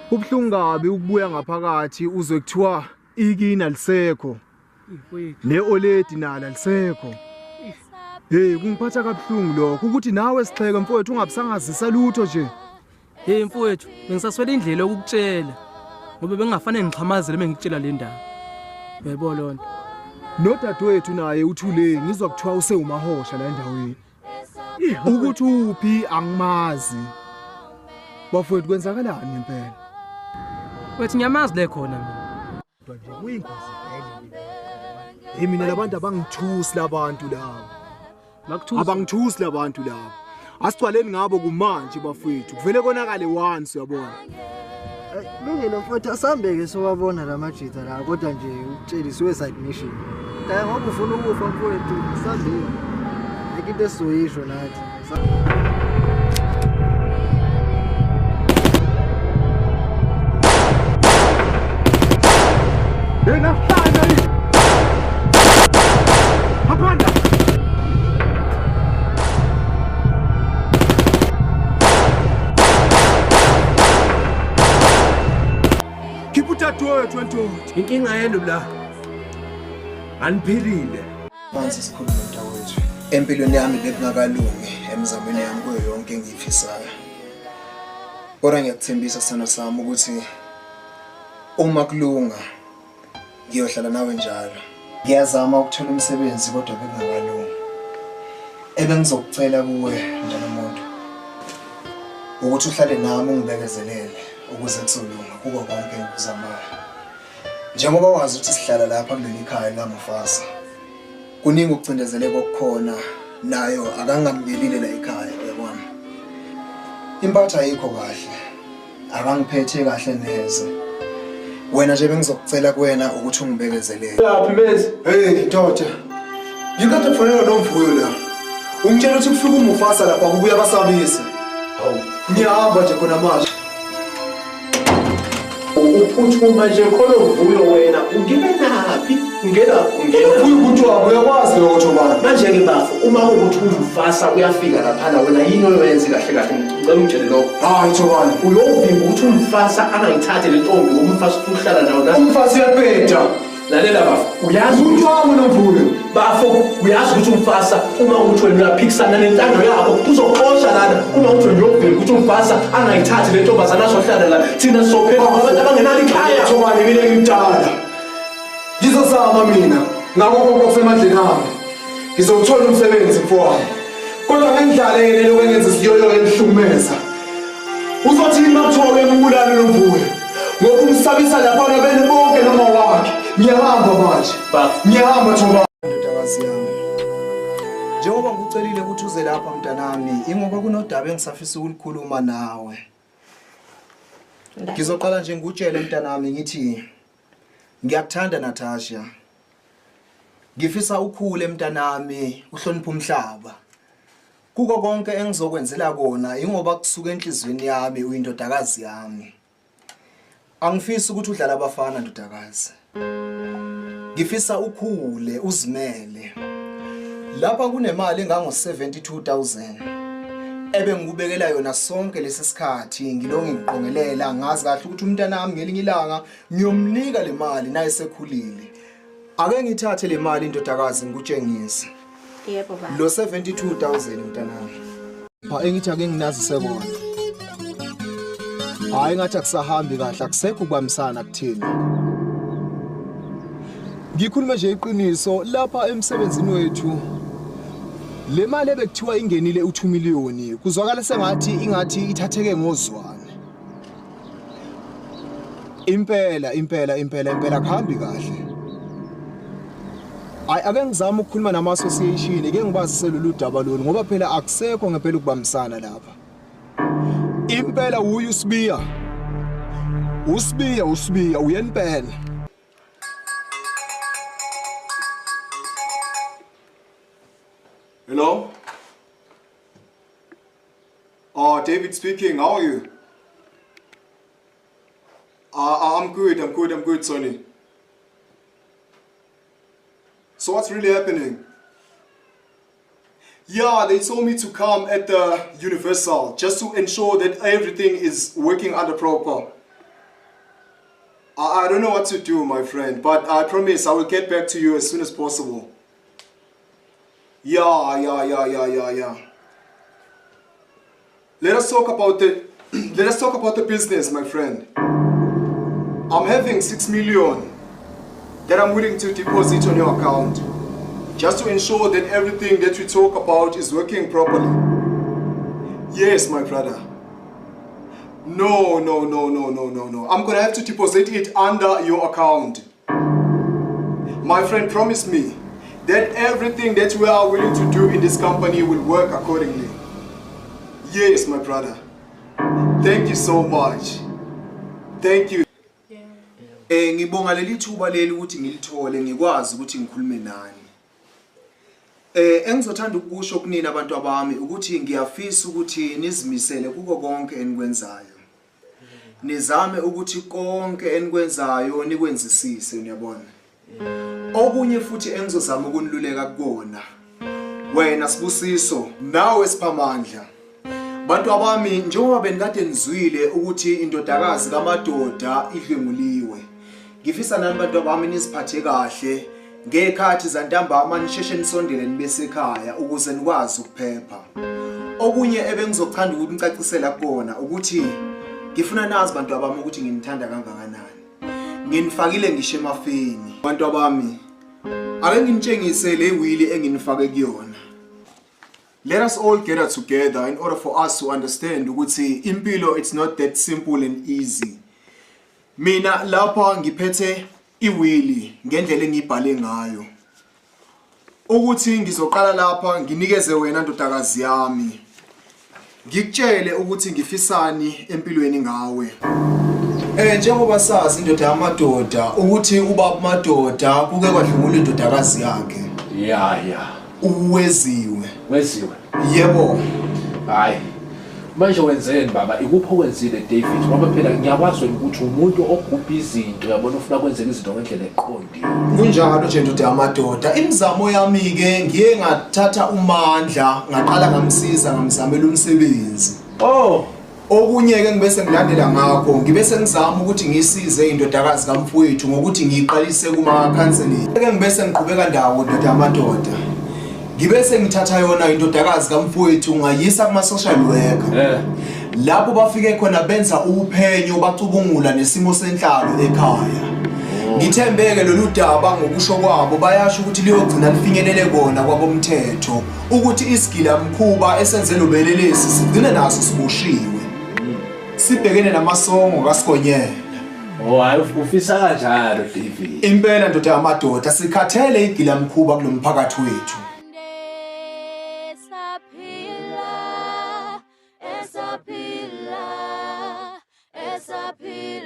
Kubuhlungu kabi ukubuya ngaphakathi uzwe kuthiwa ikina lisekho. Ne-oledi nala lisekho. Hey kungiphatha kabuhlungu lokho ukuthi nawe sixheke mfowethu ungabusangazisa lutho nje. Hey mfowethu, bengisaswela indlela yokukutshela. Ngoba bengafanele ngiqhamazele mengikutshela le ndaba. Yebo lonto. Nodadewethu naye uthule ngizwa kuthiwa usewumahosha la endaweni. Ukuthi uphi angimazi. Bafowethu kwenzakalani impela? Wethi ngiyamazi le khona mina. Nje kuyingozi vele. Mina labantu abangithusi labantu labo. Makuthusa. Abangithusi labantu labo. Asicwaleni ngabo kumanje bafowethu. Kuvele konakale once uyabona. Lungile mfowethu asambeke sowabona lamajita la kodwa nje ukutshela suicide mission. Ngoba ufuna ukufa mfowethu sambeke. Into esizoyisho nathi. Yena hlala yini? Hapanda. Kiputa twethu ntothi. Inkinga yenu la. Aniphilile. Manje sikhuluma nodawethu. Empilweni yami bekungakalungi emzamweni yami kuyo yonke engiyifisayo. Kodwa ngiyakuthembisa sana sami ukuthi uma kulunga ngiyohlala nawe njalo. Ngiyazama ukuthola umsebenzi kodwa bekungakalungi. Ebengizokucela kuwe Ndanamuntu ukuthi uhlale nami ungibekezelele ukuze kusolunga kuba konke engikuzamayo. Njengoba wazi ukuthi sihlala lapha kuleli khaya laMufasa. Kuningi ukucindezeleka okukhona nayo akangamngelile la ekhaya yabona. Impatho ayikho kahle. Akangiphethe kahle neze. Wena nje bengizokucela kuwena ukuthi ungibekezelele. Laphi mezi? Hey ndoda. Ngikade kufanele nomvuyo la. Ungitshela ukuthi kufika uMufasa lapha kubuya basabise. Hawu, ngiyahamba nje khona manje. Uphuthuma nje khona uvuyo wena ungime naphi? Ungena ukuthi wabo uyakwazi lokho bani. Manje ke bafo uma ukuthi uMufasa uyafika lapha wena yini oyenze kahle kahle ngicela ungitshele lokho. Hayi Thobani, uyovimba ukuthi uMufasa angayithathe le ntombi uMufasa uhlala nawo la. uMufasa uyaphetha. Lalela bafo, uyazi ukuthi wabo nomvuyo. Bafo, uyazi ukuthi uMufasa uma uthi wena uyaphikisana nentando yabo uzoxosha lana uma uthi uyovimba ukuthi uMufasa angayithathi le ntombazana azohlala la. Thina sizophela abantu abangenalo ikhaya. Thobani mina ngimdala. Ngizozama mina ngakho konke okusemandleni ami. Ngizothola umsebenzi mfowami. Kodwa ngendlela yena lokwenza siyoyo emhlumeza. Uzothi imakuthola embulala nomvuyo. Ngoba umsabisa lapha nabene bonke noma wakhe. Ngiyahamba manje. Ngiyahamba Thobani. Ndodakazi yami. Njengoba ngikucelile ukuthi uze lapha mntanami, ingoba kunodaba engisafisa ukulikhuluma nawe. Ngizoqala nje ngikutshele mntanami ngithi ngiyakuthanda Natasha. Ngifisa ukhule mntanami, uhloniphe umhlaba. Kuko konke engizokwenzela kona ingoba kusuka enhlizweni yami uyindodakazi yami. Angifisi ukuthi udlala abafana ndodakazi. Ngifisa ukhule uzimele. Lapha kunemali engango 72,000. Ebengikubekela yona sonke lesi sikhathi ngilonge ngiqongelela ngazi kahle ukuthi umntanami ngelinye ilanga ngiyomnika le mali naye sekhulile. Ake ngithathe le mali indodakazi ngikutshengise. Yebo baba. Lo 72,000 mntanami. Engithi ake nginazise kona. Hayi ngathi akusahambi kahle akusekho ukubambisana kuthina. Ngikhuluma nje iqiniso lapha emsebenzini wethu. Le mali ebekuthiwa ingenile u2 million kuzwakala sengathi ithatheke ngozwane. Impela kuhambi kahle. Ake ngizama ukukhuluma nama association ke ngibazise lolu daba lolu ngoba phela akusekho ngempela ukubambisana lapha. Impela uyu usibiya uyenipela. Hello? David speaking. How are you? I'm good, Sonny. So what's really happening? Yeah, they told me to come at the Universal just to ensure that everything is working under proper. I don't know what to do, my friend, but I promise I will get back to you as soon as possible. Yeah. Let us talk about the business, my friend. I'm having 6 million that I'm willing to deposit on your account, just to ensure that everything that we talk about is working properly. Yes, my brother. No. I'm gonna have to deposit it under your account. My friend, promise me that everything that we are willing to do in this company will work accordingly. Yes, my brother. Thank you so much. Thank you. Ngibonga leli thuba leli ukuthi ngilithole ngikwazi ukuthi ngikhulume nani. Engizothanda ukusho kunina abantu abami ukuthi ngiyafisa ukuthi nizimisele kuko konke enikwenzayo. Nizame ukuthi konke enikwenzayo nikwenzisise, uyabona. Okunye futhi engizozama ukuniluleka kukona. Wena Sibusiso, nawe Siphamandla. Bantu abami, njengoba benikade nizwile ukuthi indodakazi kaMadoda idlenguliwe. Ngifisa nani bantu abami nisiphathe kahle ngekhathi zantambama nisheshe nisondele nibese ekhaya ukuze nikwazi ukuphepha. Okunye ebengizothanda ukuthi nicacisela kona ukuthi ngifuna nazi bantu abami ukuthi nginithanda kangakanani. Nginifakile ngisho emafeni. Bantu abami, ake nginitshengise le wili enginifake kuyona. Let us all gather together in order for us to understand ukuthi impilo it's not that simple and easy. Mina lapha ngiphethe iwili ngendlela engibhale ngayo. Ukuthi ngizoqala lapha nginikeze wena ndodakazi yami. Ngikutshele ukuthi ngifisani empilweni ngawe. Njengoba sazi indoda yamadoda ukuthi ubaba Madoda kuke kwadlungula indodakazi yakhe. Yeah. Uweziwe. Weziwe. Yebo. Hayi. Manje wenzeni baba? Ikuphi okwenzile David? Ngoba phela ngiyakwazi ukuthi umuntu ogubha izinto yabona ufuna kwenzeka izinto ngendlela eqondile. Kunjalo nje ndoda yamadoda. Imizamo yami ke ngiye ngathatha umandla, ngaqala ngamsiza ngamzamela umsebenzi. Oh. Okunye ke ngibese ngilandela ngakho, ngibese ngizama ukuthi ngisize indodakazi kaMfowethu ngokuthi ngiyiqalise kuma counseling. Ke ngibese ngiqhubeka ndawo ndoda yamadoda. Ngibese ngithatha yona indodakazi kaMfowethu ngayisa kuma social worker. Lapho bafike khona benza uphenyo bacubungula nesimo senhlalo ekhaya. Ngithembeke lolu daba ngokusho kwabo bayasho ukuthi liyogcina lifinyelele kona kwabomthetho ukuthi isigila mkhuba esenze lobelelesi sigcine naso siboshiwe. Sibhekene namasongo kaSigonyela. Oh, hayi ufisa kanjalo David. Impela ndoda yamadoda sikhathele igila mkhuba kulomphakathi wethu. Esapila